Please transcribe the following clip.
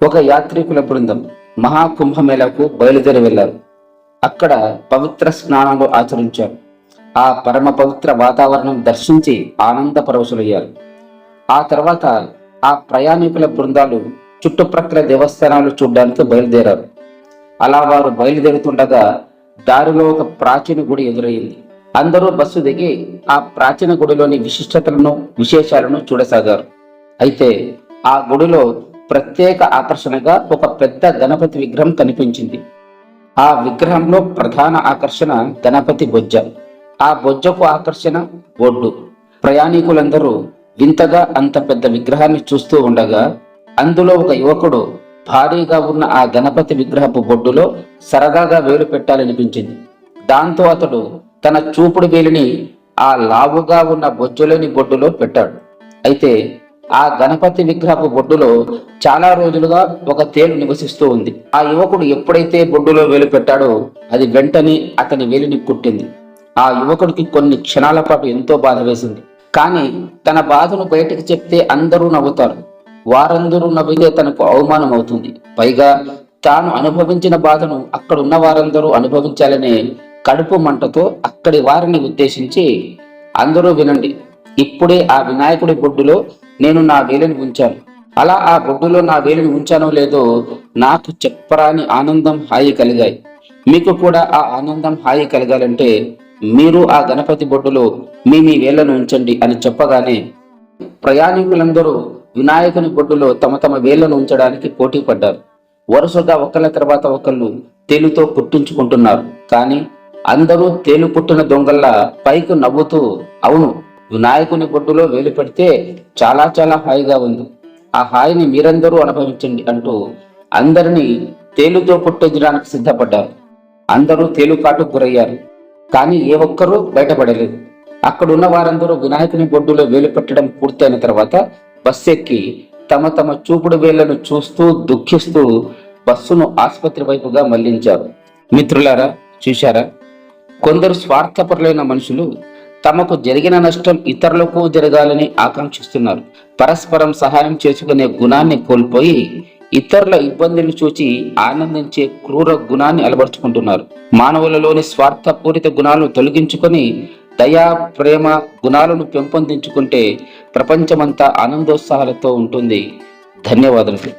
ఒక యాత్రికుల బృందం మహాకుంభమేళకు బయలుదేరి వెళ్లారు. అక్కడ పవిత్ర స్నానాలు ఆచరించారు. ఆ పరమ పవిత్ర వాతావరణం దర్శించి ఆనంద పరవశులయ్యారు. ఆ తర్వాత ఆ ప్రయాణికుల బృందాలు చుట్టుప్రక్కల దేవస్థానాలు చూడడానికి బయలుదేరారు. అలా వారు బయలుదేరుతుండగా దారిలో ఒక ప్రాచీన గుడి ఎదురయ్యింది. అందరూ బస్సు దిగి ఆ ప్రాచీన గుడిలోని విశిష్టతలను విశేషాలను చూడసాగారు. అయితే ఆ గుడిలో ప్రత్యేక ఆకర్షణగా ఒక పెద్ద గణపతి విగ్రహం కనిపించింది. ఆ విగ్రహంలో ప్రధాన ఆకర్షణ గణపతి బొజ్జ. ఆ బొజ్జకు ఆకర్షణ బొడ్డు. ప్రయాణికులందరూ వింతగా అంత పెద్ద విగ్రహాన్ని చూస్తూ ఉండగా అందులో ఒక యువకుడు భారీగా ఉన్న ఆ గణపతి విగ్రహపు బొడ్డులో సరదాగా వేలు పెట్టాలనిపించింది. దాంతో అతడు తన చూపుడు వేలిని ఆ లావుగా ఉన్న బొజ్జలోని బొడ్డులో పెట్టాడు. అయితే ఆ గణపతి విగ్రహపు బొడ్డులో చాలా రోజులుగా ఒక తేలు నివసిస్తూ ఉంది. ఆ యువకుడు ఎప్పుడైతే బొడ్డులో వేలు పెట్టాడో అది వెంటనే అతని వేలిని కుట్టింది. ఆ యువకుడికి కొన్ని క్షణాల పాటు ఎంతో బాధ వేసింది. కానీ తన బాధను బయటకు చెప్తే అందరూ నవ్వుతారు. వారందరూ నవ్వితే తనకు అవమానం అవుతుంది. పైగా తాను అనుభవించిన బాధను అక్కడున్న వారందరూ అనుభవించాలనే కడుపు మంటతో అక్కడి వారిని ఉద్దేశించి, అందరూ వినండి, ఇప్పుడే ఆ వినాయకుడి బొడ్డులో నేను నా వేలిని ఉంచాను. అలా ఆ బొడ్డులో నా వేలిని ఉంచానో లేదో నాకు చెప్పరాని ఆనందం, హాయి కలిగాయి. మీకు కూడా ఆ ఆనందం, హాయి కలగాలంటే మీరు ఆ గణపతి బొడ్డులో మీ వేళ్లను ఉంచండి అని చెప్పగానే ప్రయాణికులందరూ వినాయకుని బొడ్డులో తమ తమ వేళ్లను ఉంచడానికి పోటీ పడ్డారు. వరుసగా ఒకళ్ళ తర్వాత ఒకళ్ళు తేలుతో పుట్టించుకుంటున్నారు. కానీ అందరూ తేలు పుట్టిన దొంగల్లా పైకి నవ్వుతూ, అవును, వినాయకుని బొడ్డులో వేలు పెడితే చాలా చాలా హాయిగా ఉంది, ఆ హాయిని మీరందరూ అనుభవించండి అంటూ అందరినీ తేలుతో పుట్టించడానికి సిద్ధపడ్డారు. అందరూ తేలు కాటుకు గురయ్యారు. కానీ ఏ ఒక్కరూ బయటపడలేదు. అక్కడున్న వారందరూ వినాయకుని బొడ్డులో వేలు పెట్టడం పూర్తయిన తర్వాత బస్సు ఎక్కి తమ తమ చూపుడు వేళ్లను చూస్తూ దుఃఖిస్తూ బస్సును ఆసుపత్రి వైపుగా మళ్లించారు. మిత్రులారా, చూశారా? కొందరు స్వార్థపరులైన మనుషులు తమకు జరిగిన నష్టం ఇతరులకు జరగాలని ఆకాంక్షిస్తున్నారు. పరస్పరం సహాయం చేసుకునే గుణాన్ని కోల్పోయి ఇతరుల ఇబ్బందులు చూచి ఆనందించే క్రూర గుణాన్ని అలవర్చుకుంటున్నారు. మానవులలోని స్వార్థపూరిత గుణాలను తొలగించుకొని దయా, ప్రేమ గుణాలను పెంపొందించుకుంటే ప్రపంచమంతా ఆనందోత్సాహాలతో ఉంటుంది. ధన్యవాదాలు.